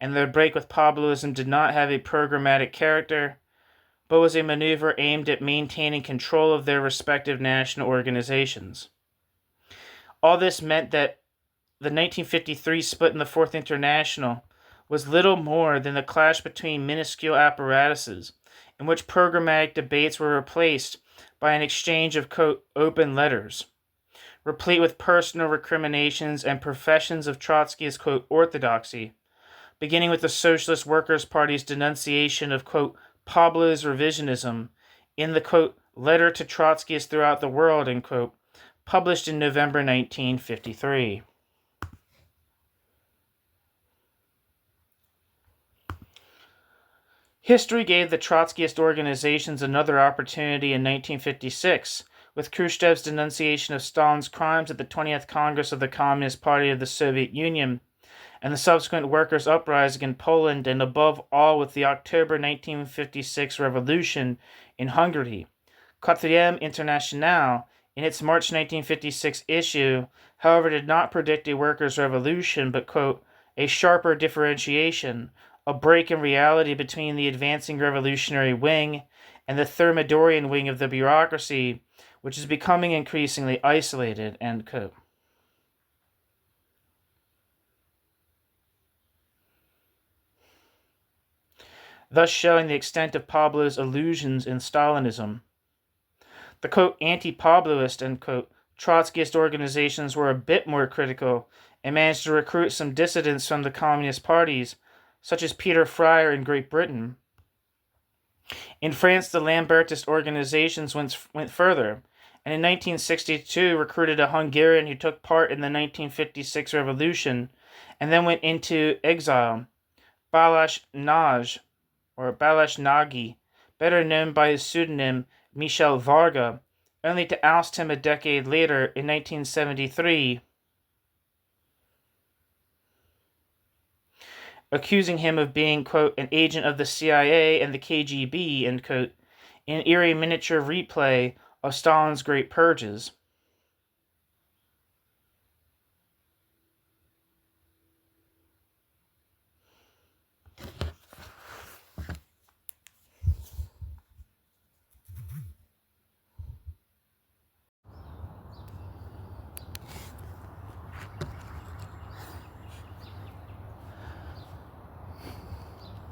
and their break with Pabloism did not have a programmatic character, but was a maneuver aimed at maintaining control of their respective national organizations. All this meant that the 1953 split in the Fourth International was little more than the clash between minuscule apparatuses, in which programmatic debates were replaced by an exchange of, quote, open letters, replete with personal recriminations and professions of Trotskyist, quote, orthodoxy, beginning with the Socialist Workers' Party's denunciation of, quote, Pablo's revisionism in the, quote, letter to Trotskyists throughout the world, end quote, published in November 1953. History gave the Trotskyist organizations another opportunity in 1956, with Khrushchev's denunciation of Stalin's crimes at the 20th Congress of the Communist Party of the Soviet Union, and the subsequent workers' uprising in Poland, and above all with the October 1956 revolution in Hungary. Quatrième Internationale, in its March 1956 issue, however, did not predict a workers' revolution, but, quote, a sharper differentiation, a break in reality between the advancing revolutionary wing and the Thermidorian wing of the bureaucracy, which is becoming increasingly isolated, end quote. Thus showing the extent of Pablo's illusions in Stalinism. The, quote, anti-Pabloist, end quote, Trotskyist organizations were a bit more critical and managed to recruit some dissidents from the communist parties, such as Peter Fryer in Great Britain. In France, the Lambertist organizations went further, and in 1962 recruited a Hungarian who took part in the 1956 revolution and then went into exile, Balázs Nagy, better known by his pseudonym Michel Varga, only to oust him a decade later in 1973, accusing him of being, quote, an agent of the CIA and the KGB, end quote, in an eerie miniature replay of Stalin's Great Purges.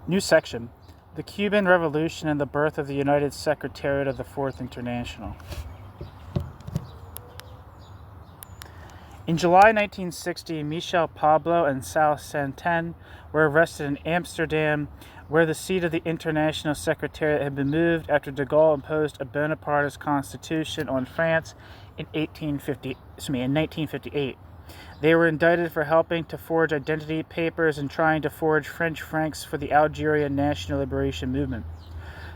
New section. The Cuban Revolution and the birth of the United Secretariat of the Fourth International. In July 1960, Michel Pablo and Sal Santen were arrested in Amsterdam, where the seat of the International Secretariat had been moved after de Gaulle imposed a Bonapartist constitution on France in 1958. They were indicted for helping to forge identity papers and trying to forge French francs for the Algerian National Liberation Movement.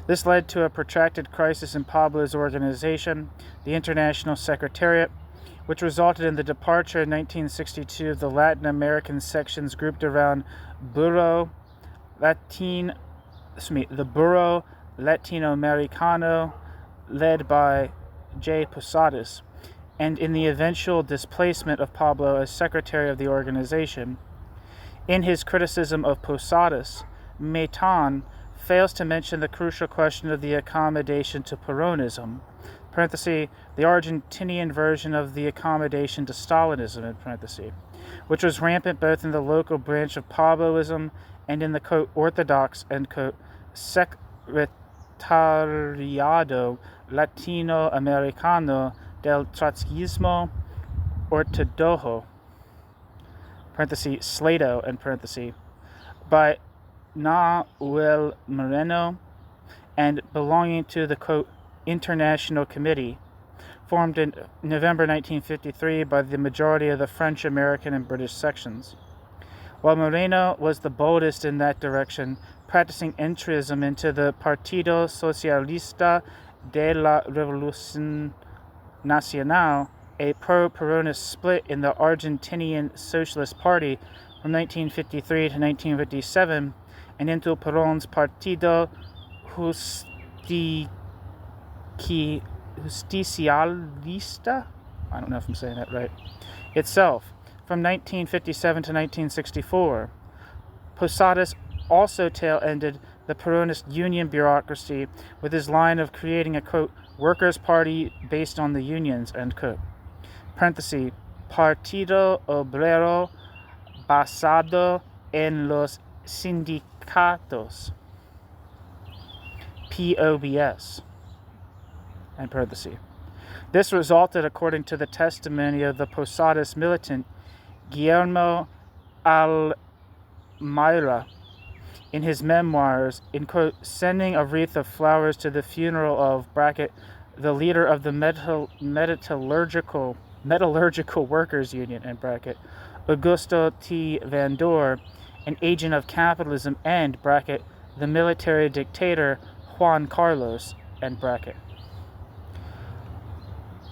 This led to a protracted crisis in Pablo's organization, the International Secretariat, which resulted in the departure in 1962 of the Latin American sections grouped around the Bureau Latinoamericano, led by J. Posadas, and in the eventual displacement of Pablo as secretary of the organization. In his criticism of Posadas, Maitan fails to mention the crucial question of the accommodation to Peronism, (the Argentinian version of the accommodation to Stalinism), which was rampant both in the local branch of Pabloism and in the, quote, orthodox, end quote, Secretariado Latinoamericano del Trotskyismo Ortodoxo, Slato, by Nahuel Moreno, and belonging to the, quote, International Committee, formed in November 1953 by the majority of the French, American, and British sections. While Moreno was the boldest in that direction, practicing entrism into the Partido Socialista de la Revolución Nacional, a pro-Peronist split in the Argentinian Socialist Party from 1953 to 1957, and into Perón's Partido Justicialista, I don't know if I'm saying that right, itself, from 1957 to 1964. Posadas also tail-ended the Peronist union bureaucracy with his line of creating a, quote, workers' party based on the unions, end quote. Partido Obrero basado en los sindicatos, POBS, end parenthesis. This resulted, according to the testimony of the Posadas militant Guillermo Almayra, in his memoirs, in, quote, sending a wreath of flowers to the funeral of, the leader of the metallurgical workers union, end Augusto T. Van Dor, an agent of capitalism, and, the military dictator Juan Carlos, end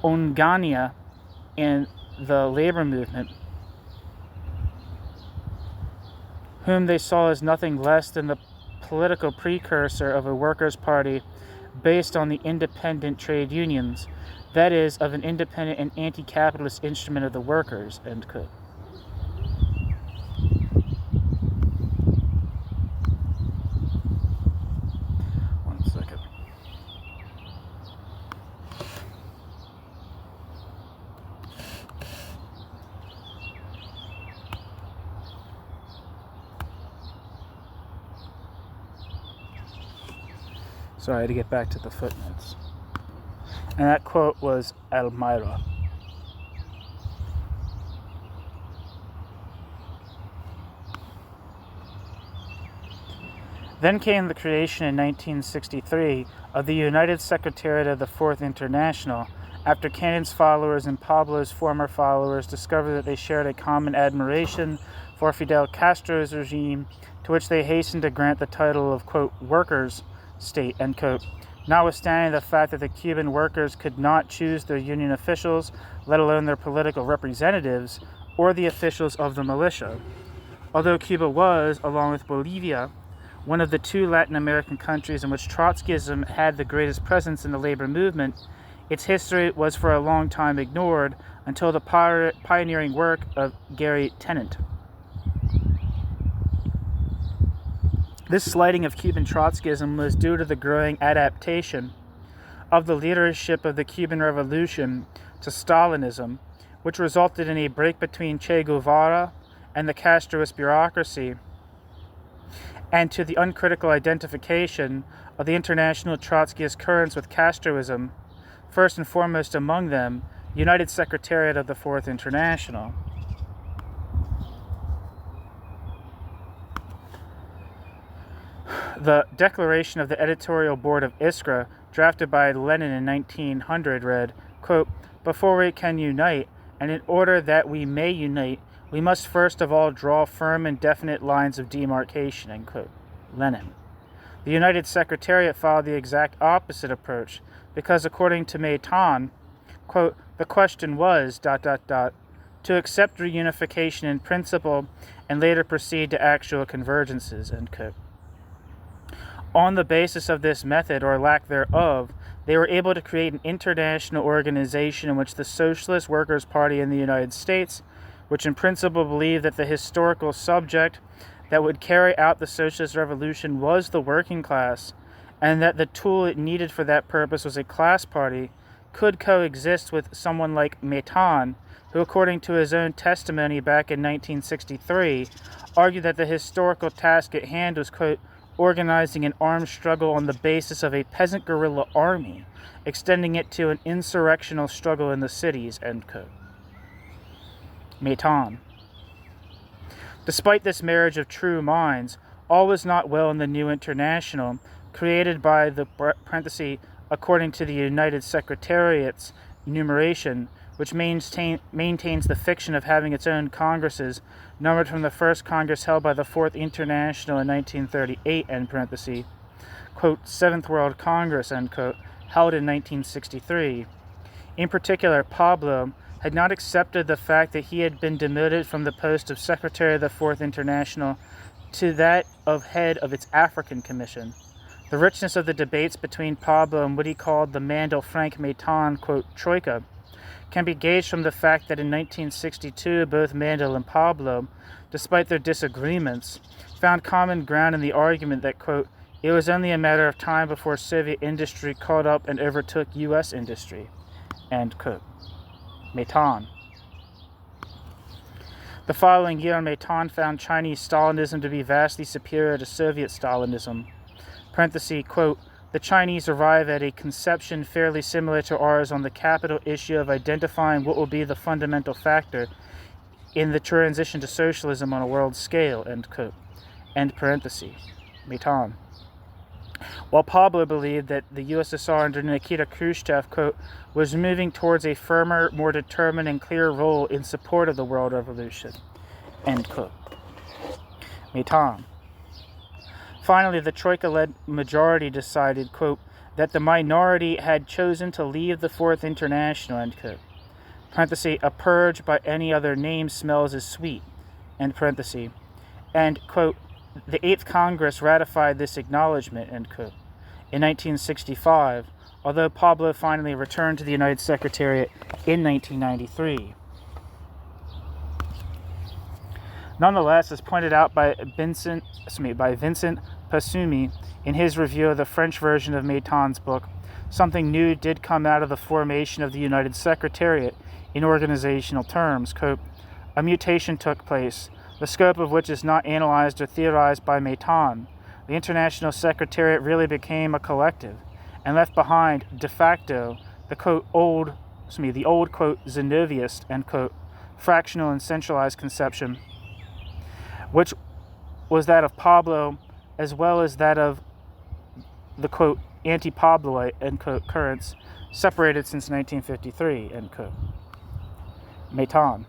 Onganía in the labor movement, whom they saw as nothing less than the political precursor of a workers' party based on the independent trade unions, that is, of an independent and anti-capitalist instrument of the workers, end quote. One second. Sorry, I had to get back to the footnotes. And that quote was Almayra. Then came the creation in 1963 of the United Secretariat of the Fourth International, after Cannon's followers and Pablo's former followers discovered that they shared a common admiration for Fidel Castro's regime, to which they hastened to grant the title of, quote, workers' state, end quote, notwithstanding the fact that the Cuban workers could not choose their union officials, let alone their political representatives, or the officials of the militia. Although Cuba was, along with Bolivia, one of the two Latin American countries in which Trotskyism had the greatest presence in the labor movement, its history was for a long time ignored until the pioneering work of Gary Tennant. This slighting of Cuban Trotskyism was due to the growing adaptation of the leadership of the Cuban Revolution to Stalinism, which resulted in a break between Che Guevara and the Castroist bureaucracy, and to the uncritical identification of the international Trotskyist currents with Castroism, first and foremost among them, United Secretariat of the Fourth International. The declaration of the editorial board of Iskra, drafted by Lenin in 1900, read, quote, "Before we can unite, and in order that we may unite, we must first of all draw firm and definite lines of demarcation," end quote. Lenin. The United Secretariat followed the exact opposite approach, because according to Maitan, quote, "the question was, to accept reunification in principle and later proceed to actual convergences," end quote. On the basis of this method, or lack thereof, they were able to create an international organization in which the Socialist Workers' Party in the United States, which in principle believed that the historical subject that would carry out the socialist revolution was the working class, and that the tool it needed for that purpose was a class party, could coexist with someone like Maitan, who, according to his own testimony back in 1963, argued that the historical task at hand was, quote, "organizing an armed struggle on the basis of a peasant guerrilla army, extending it to an insurrectional struggle in the cities," end quote. Maitan. Despite this marriage of true minds, all was not well in the new international, created by the parenthesis according to the United Secretariat's numeration, which maintains the fiction of having its own congresses, numbered from the first Congress held by the Fourth International in 1938, end parenthesis, quote, Seventh World Congress, end quote, held in 1963. In particular, Pablo had not accepted the fact that he had been demoted from the post of Secretary of the Fourth International to that of head of its African Commission. The richness of the debates between Pablo and what he called the Mandel-Frank-Maitan, quote, Troika, can be gauged from the fact that in 1962 both Mandel and Pablo, despite their disagreements, found common ground in the argument that, quote, it was only a matter of time before Soviet industry caught up and overtook U.S. industry, end quote. Maitan. The following year, Maitan found Chinese Stalinism to be vastly superior to Soviet Stalinism. Parenthesis, quote, the Chinese arrive at a conception fairly similar to ours on the capital issue of identifying what will be the fundamental factor in the transition to socialism on a world scale, end quote. End parenthesis. Maitan. While Pablo believed that the USSR under Nikita Khrushchev, quote, was moving towards a firmer, more determined and clear role in support of the world revolution, end quote. Maitan. Finally, the Troika-led majority decided, quote, that the minority had chosen to leave the Fourth International, end quote. Parenthesis, a purge by any other name smells as sweet, end parenthesis. And, quote, the Eighth Congress ratified this acknowledgement, end quote, in 1965, although Pablo finally returned to the United Secretariat in 1993. Nonetheless, as pointed out by Vincent Pasumi in his review of the French version of Maitan's book, something new did come out of the formation of the United Secretariat in organizational terms. Quote, a mutation took place, the scope of which is not analyzed or theorized by Maitan. The International Secretariat really became a collective and left behind, de facto, the old, quote, Zenoviist, end quote, fractional and centralized conception, which was that of Pablo as well as that of the, quote, anti-Pabloite, end quote, currents, separated since 1953, end quote. Maitan.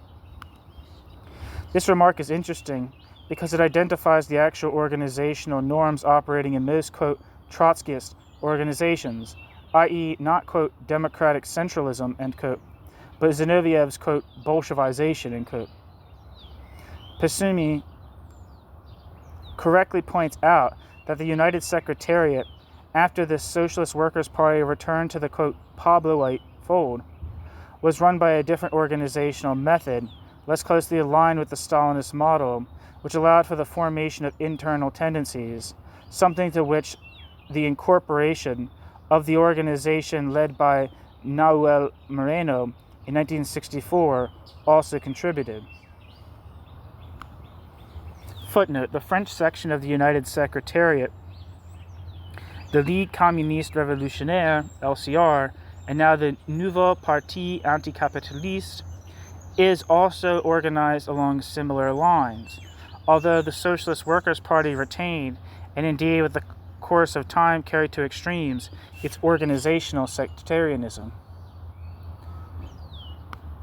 This remark is interesting because it identifies the actual organizational norms operating in most, quote, Trotskyist organizations, i.e. not, quote, democratic centralism, end quote, but Zinoviev's, quote, Bolshevization, end quote. Pasumi correctly points out that the United Secretariat, after the Socialist Workers' Party returned to the, quote, Pabloite fold, was run by a different organizational method, less closely aligned with the Stalinist model, which allowed for the formation of internal tendencies, something to which the incorporation of the organization led by Nahuel Moreno in 1964 also contributed. Footnote: the French section of the United Secretariat, the Ligue Communiste Révolutionnaire, LCR, and now the Nouveau Parti Anticapitaliste, is also organized along similar lines, although the Socialist Workers' Party retained, and indeed with the course of time carried to extremes, its organizational sectarianism.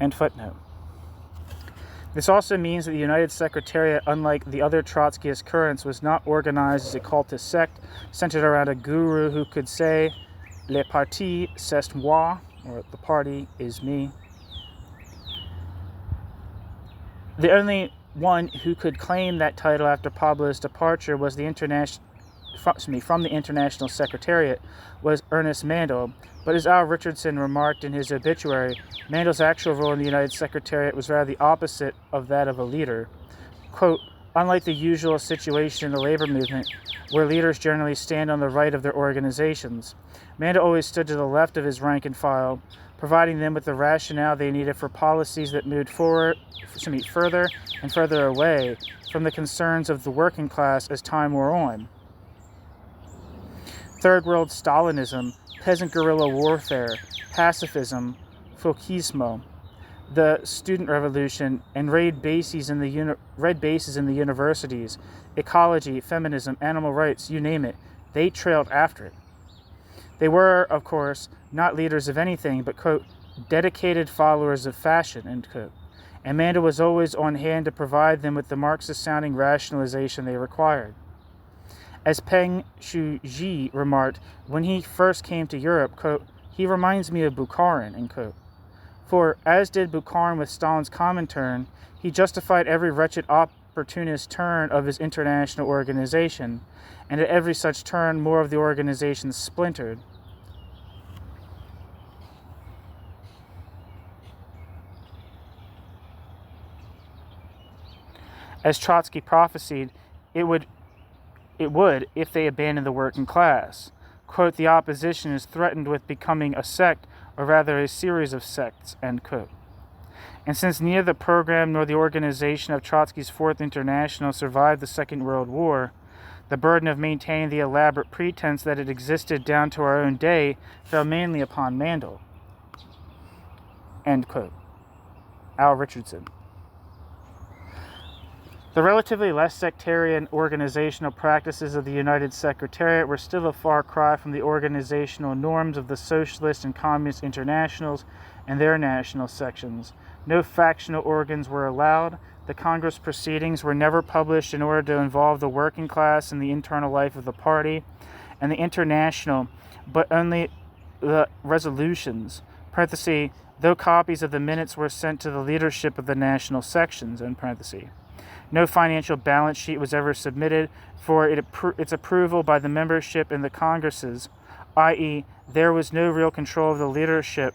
End footnote. This also means that the United Secretariat, unlike the other Trotskyist currents, was not organized as a cultist sect centered around a guru who could say, "Le parti, c'est moi," or "the party is me." The only one who could claim that title after Pablo's departure was from the International Secretariat was Ernest Mandel, but as Al Richardson remarked in his obituary, Mandel's actual role in the United Secretariat was rather the opposite of that of a leader. Quote, unlike the usual situation in the labor movement, where leaders generally stand on the right of their organizations, Mandel always stood to the left of his rank and file, providing them with the rationale they needed for policies that moved further and further away from the concerns of the working class as time wore on. Third World Stalinism, peasant guerrilla warfare, pacifism, Folkismo, the student revolution, and red bases in the universities, ecology, feminism, animal rights, you name it, they trailed after it. They were, of course, not leaders of anything but, quote, dedicated followers of fashion, end quote, and Mandel was always on hand to provide them with the Marxist-sounding rationalization they required. As Peng Shuji remarked when he first came to Europe, quote, he reminds me of Bukharin, end quote. For, as did Bukharin with Stalin's Comintern, he justified every wretched opportunist turn of his international organization, and at every such turn more of the organization splintered. As Trotsky prophesied, it would, if they abandoned the working class. Quote, the opposition is threatened with becoming a sect, or rather a series of sects, end quote. And since neither the program nor the organization of Trotsky's Fourth International survived the Second World War, the burden of maintaining the elaborate pretense that it existed down to our own day fell mainly upon Mandel. End quote. Al Richardson. The relatively less sectarian organizational practices of the United Secretariat were still a far cry from the organizational norms of the Socialist and Communist Internationals and their national sections. No factional organs were allowed. The Congress proceedings were never published in order to involve the working class in the internal life of the party and the international, but only the resolutions, parenthesis, though copies of the minutes were sent to the leadership of the national sections, end parenthesis. No financial balance sheet was ever submitted for its approval by the membership in the Congresses, i.e., there was no real control of the leadership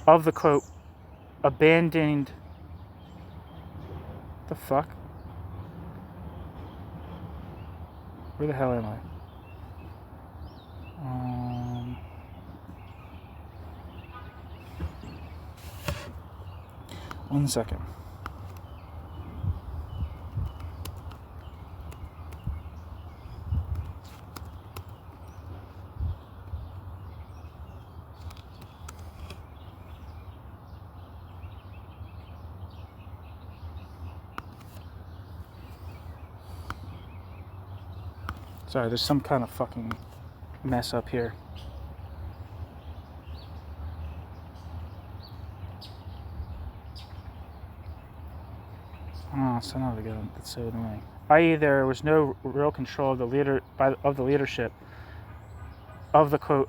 of the, quote, abandoned... The fuck? Where the hell am I? 1 second. Sorry, there's some kind of fucking mess up here. Oh, son of a gun. That's so annoying. I.e., there was no real control of the leadership of the, quote.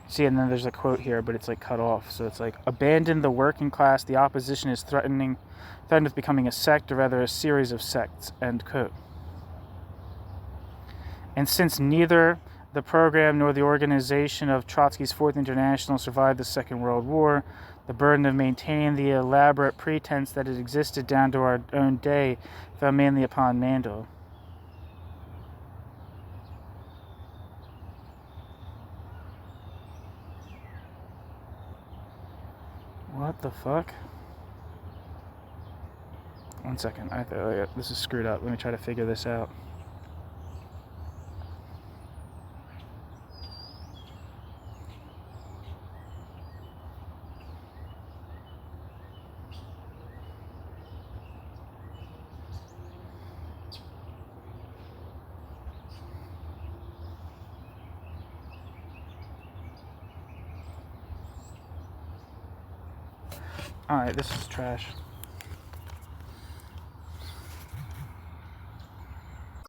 See, and then there's a quote here, but it's like cut off. So it's like, abandon the working class. The opposition is threatened with becoming a sect, or rather a series of sects, end quote. And since neither the program nor the organization of Trotsky's Fourth International survived the Second World War, the burden of maintaining the elaborate pretense that it existed down to our own day fell mainly upon Mandel. What the fuck? One second. This is screwed up. Let me try to figure this out. Alright, this is trash.